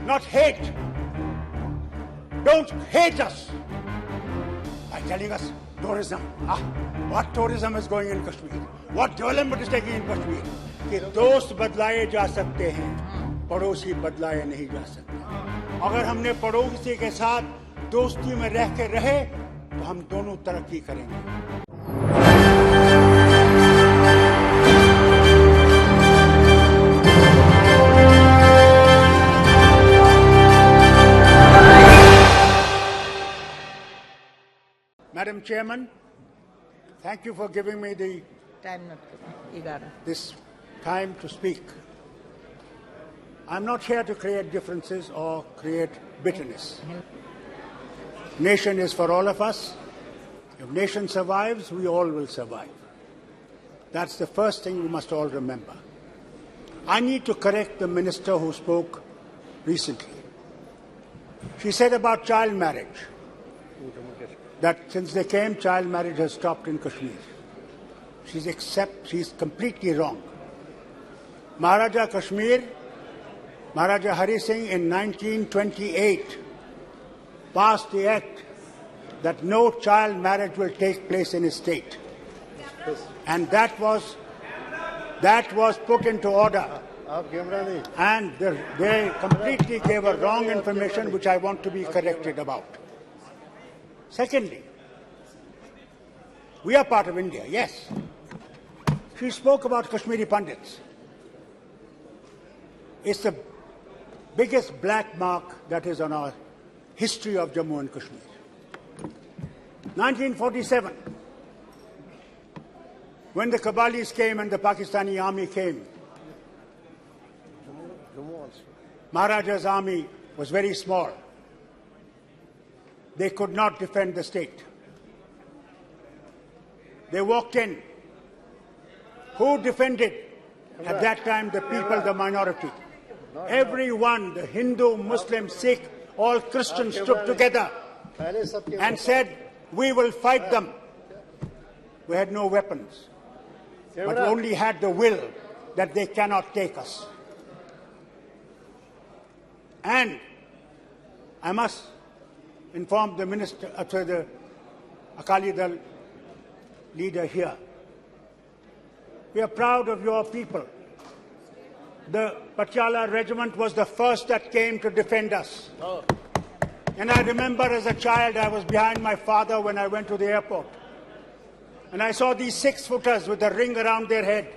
not hate. Don't hate us by telling us tourism. What tourism is going in Kashmir? What development is taking in Kashmir? कि दोस्त बदलाए जा सकते हैं, पड़ोसी बदलाए नहीं जा सकते। अगर हमने पड़ोसी के साथ दोस्ती में रह के रहे तो हम दोनों तरक्की करेंगे। Madam Chairman, thank you for giving me this time to speak. I'm not here to create differences or create bitterness. Nation is for all of us. If nation survives, we all will survive. That's the first thing we must all remember. I need to correct the minister who spoke recently. She said about child marriage, that since they came, child marriage has stopped in Kashmir. She's completely wrong. Maharaja Kashmir, Maharaja Hari Singh in 1928 passed the act that no child marriage will take place in his state. And that was put into order. And they completely gave a wrong information which I want to be corrected about. Secondly, we are part of India, yes. She spoke about Kashmiri Pandits. It's the biggest black mark that is on our history of Jammu and Kashmir. 1947, when the Kabalis came and the Pakistani army came, Maharaja's army was very small. They could not defend the state. They walked in. Who defended at that time the people, the minority? Everyone, the Hindu, Muslim, Sikh, all Christians stood together and said, we will fight them. We had no weapons, but we only had the will that they cannot take us. And I must inform the minister, the Akali Dal leader here. We are proud of your people. The Patiala regiment was the first that came to defend us. And I remember as a child, I was behind my father when I went to the airport. And I saw these 6-footers with a ring around their head.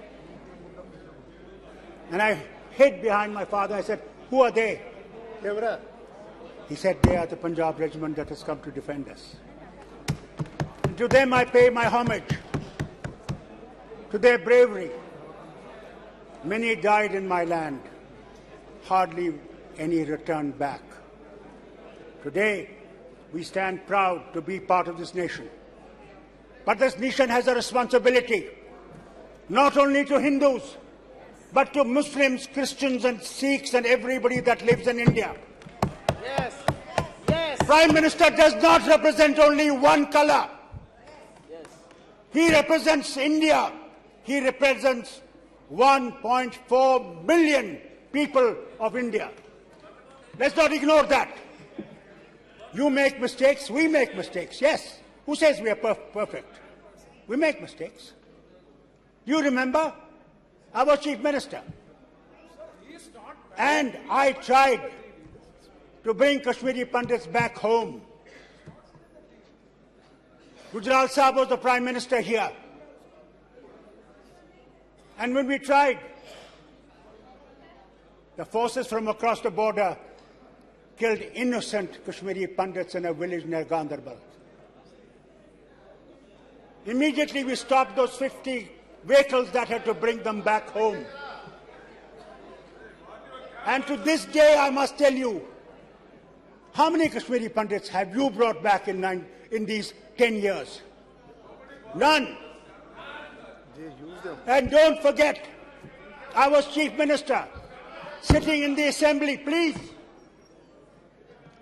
And I hid behind my father. I said, who are they? He said, they are the Punjab regiment that has come to defend us. And to them I pay my homage, to their bravery. Many died in my land, hardly any returned back. Today, we stand proud to be part of this nation. But this nation has a responsibility, not only to Hindus, but to Muslims, Christians and Sikhs and everybody that lives in India. Yes. Yes. Prime Minister does not represent only one color. Yes. He represents India. He represents 1.4 billion people of India. Let's not ignore that. You make mistakes, we make mistakes, yes. Who says we are perfect? We make mistakes. You remember? I was Chief Minister. And I tried to bring Kashmiri Pandits back home. Gujral Sahib was the Prime Minister here. And when we tried, the forces from across the border killed innocent Kashmiri Pandits in a village near Ganderbal. Immediately we stopped those 50 vehicles that had to bring them back home. And to this day, I must tell you, how many Kashmiri Pandits have you brought back in these 10 years? None. And don't forget, I was Chief Minister, sitting in the Assembly, please.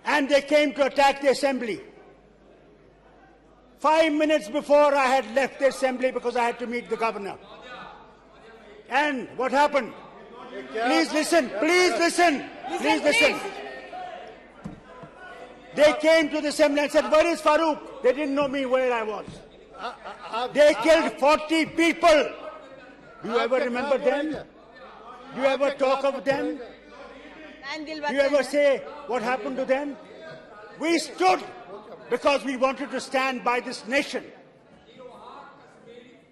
And they came to attack the Assembly. 5 minutes before I had left the Assembly because I had to meet the Governor. And what happened? Please listen, please listen, please listen. They came to the assembly and said, "Where is Farooq?" They didn't know me where I was. They killed 40 people. Do you ever remember them? Do you ever talk of them? Do you ever say what happened to them? We stood because we wanted to stand by this nation.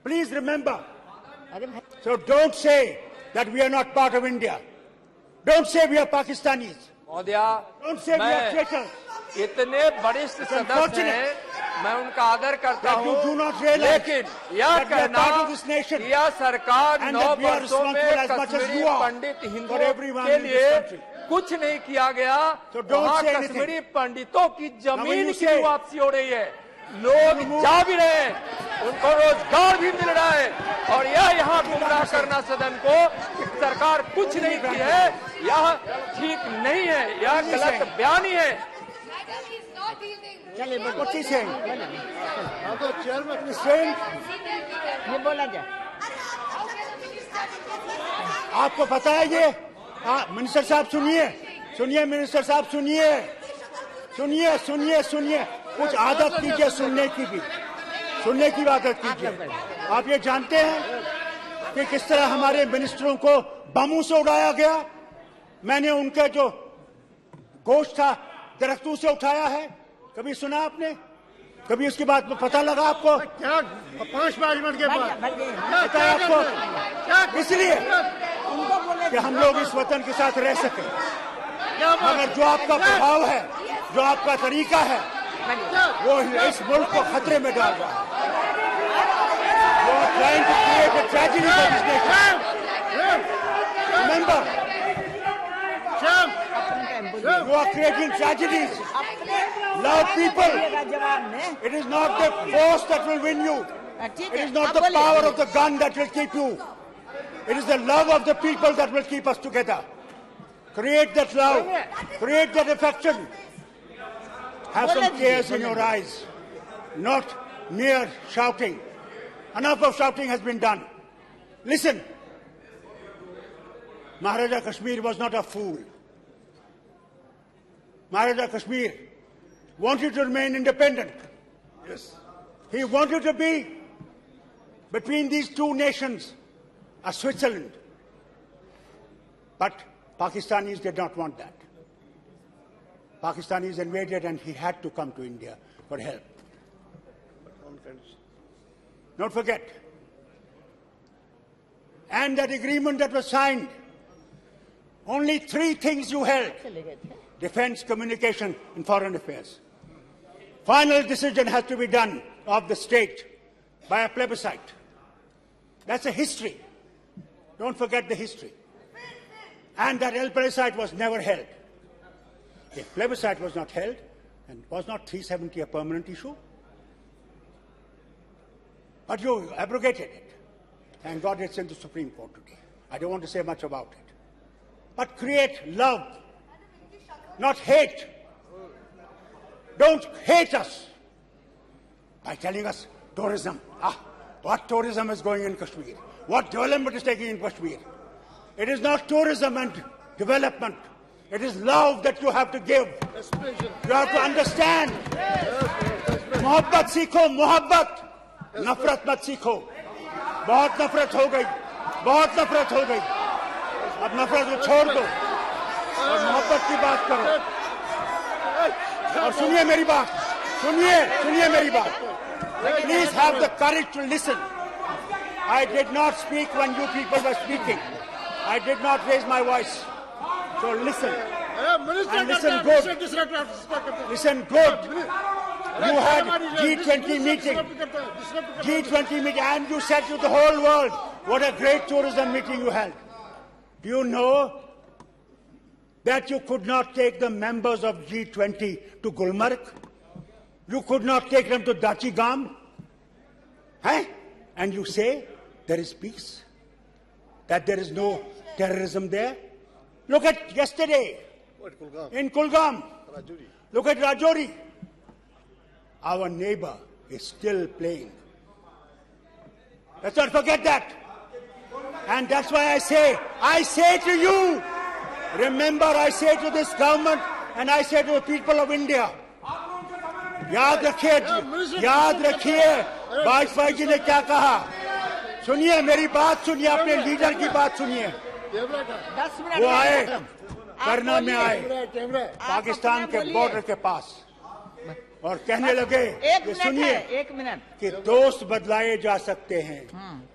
Please remember. So don't say that we are not part of India. Don't say we are Pakistanis. Don't say we are traitors. इतने वरिष्ठ सदस्य हैं, मैं उनका आदर करता हूँ, लेकिन यह कहना कि यह सरकार 9 वर्षों में कश्मीरी पंडित हिंदुओं के लिए कुछ नहीं किया गया, वहाँ कश्मीरी पंडितों की जमीन की वापसी हो रही है, लोग जा भी रहे हैं, उनको रोजगार भी मिल रहा है, और यह यहाँ गुमराह करना सदन को कि सरकार कुछ नहीं की है, यह ठीक नहीं है, यह गलत बयानी है। What is saying? ये बोला जाए। आपको पता है ये? मिनिस्टर साहब सुनिए, सुनिए मिनिस्टर साहब सुनिए, सुनिए सुनिए सुनिए, कुछ आदत कीजिए सुनने की भी, सुनने की आदत कीजिए। आप ये जानते हैं कि किस तरह हमारे मिनिस्टरों को बमों से उड़ाया गया? मैंने उनका जो गोश्त था दरख्तों से उठाया है, कभी सुना आपने? कभी उसके बाद पता लगा आपको? क्या 5 मिनट के बाद पता है आपको? इसलिए कि हम लोग इस वतन के साथ रह सके, मगर जो आपका प्रभाव है, जो आपका तरीका है, वो इस मुल्क को खतरे में डाल रहा है। You are trying to create a tragedy for this nation. Remember, you are creating tragedies. Love people. It is not the force that will win you. It is not the power of the gun that will keep you. It is the love of the people that will keep us together. Create that love. Create that affection. Have some tears in your eyes. Not mere shouting. Enough of shouting has been done. Listen. Maharaja Kashmir was not a fool. Maharaja Kashmir wanted to remain independent. Yes. He wanted to be between these two nations, a Switzerland. But Pakistanis did not want that. Pakistanis invaded and he had to come to India for help. Don't forget. And that agreement that was signed, only 3 things you held: defense, communication, and foreign affairs. Final decision has to be done of the state by a plebiscite. That's a history. Don't forget the history. And that plebiscite was never held. If plebiscite was not held, and was not 370 a permanent issue? But you abrogated it. Thank God it's in the Supreme Court today. I don't want to say much about it. But create love, not hate. Don't hate us by telling us tourism. What tourism is going in Kashmir? What development is taking in Kashmir? It is not tourism and development. It is love that you have to give. You have to understand. Mohabbat सीखो, मोहब्बत. नफरत मत सीखो. बहुत नफरत हो गई. बहुत नफरत हो गई. अब नफरत को छोड़ दो और मोहब्बत की बात करो. और सुनिए मेरी बात. सुनिए मेरी बात. Please have the courage to listen. I did not speak when you people were speaking. I did not raise my voice. So listen. And listen good. Listen good. You had G20 meeting. G20 meeting, and you said to the whole world, what a great tourism meeting you held. Do you know that you could not take the members of G20 to Gulmarg? You could not take them to Dachigam? And you say there is peace? That there is no terrorism there? Look at yesterday in Kulgam. Look at Rajouri. Our neighbor is still playing. Let's not forget that. And that's why I say to you, remember, I say to this government and I say to the people of India, याद रखिए वाजपेयी जी ने क्या कहा। सुनिए मेरी बात, सुनिए अपने लीडर की बात सुनिए। 10 मिनट वो आए आप करना में बोलिए। आए पाकिस्तान के बॉर्डर के पास और कहने लगे एक कि मिनट सुनिए है, 1 मिनट। कि दोस्त बदलाए जा सकते हैं,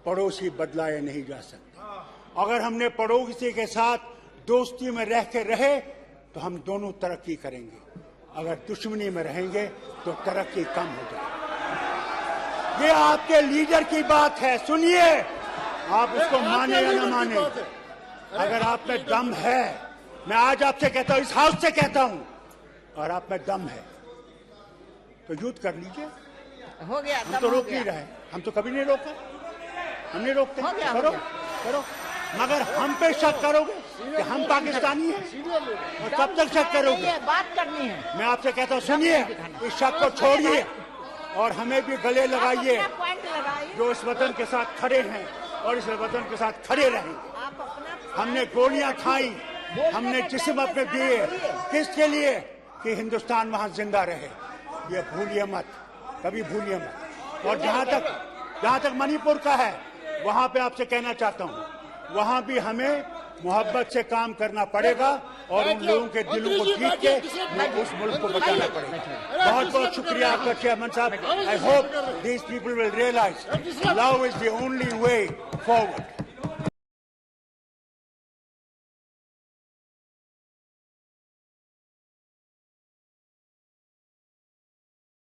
पड़ोसी बदलाए नहीं जा सकते। अगर हमने पड़ोसी के साथ दोस्ती में रह के रहे तो हम दोनों तरक्की करेंगे, अगर दुश्मनी में रहेंगे तो तरक्की कम हो जाएगी। ये आपके लीडर की बात है, सुनिए। आप उसको माने या न माने, अगर आप में दम है, मैं आज आपसे कहता हूं, इस हाउस से कहता हूं, और आप में दम है तो युद्ध कर लीजिए। हो गया, हम तो रोक नहीं रहे, हम तो कभी नहीं रोका, हम नहीं रोकते। हो गया, करो हो करो, मगर हम पे शक करोगे कि हम पाकिस्तानी हैं, और कब तक शक करोगे? बात करनी है। मैं आपसे कहता हूँ, सुनिए, इस शक को छोड़िए और हमें भी गले लगाइए, आप अपना पॉइंट लगाइए। जो इस वतन के साथ खड़े हैं और इस वतन के साथ खड़े रहेंगे। आप अपना हमने गोलियां खाई, हमने जिस्म अपने दिए, किसके लिए? कि हिंदुस्तान वहां जिंदा रहे। ये भूलिए मत, कभी भूलिए मत। और जहां तक मणिपुर का है, वहां पे आपसे कहना चाहता हूं, वहां भी हमें मोहब्बत से काम करना पड़ेगा और उन लोगों के दिलों को जीत के उस मुल्क को बचाना पड़ेगा। बहुत बहुत शुक्रिया आपका चेयरमैन साहब। I hope these people will realise love is the only way forward.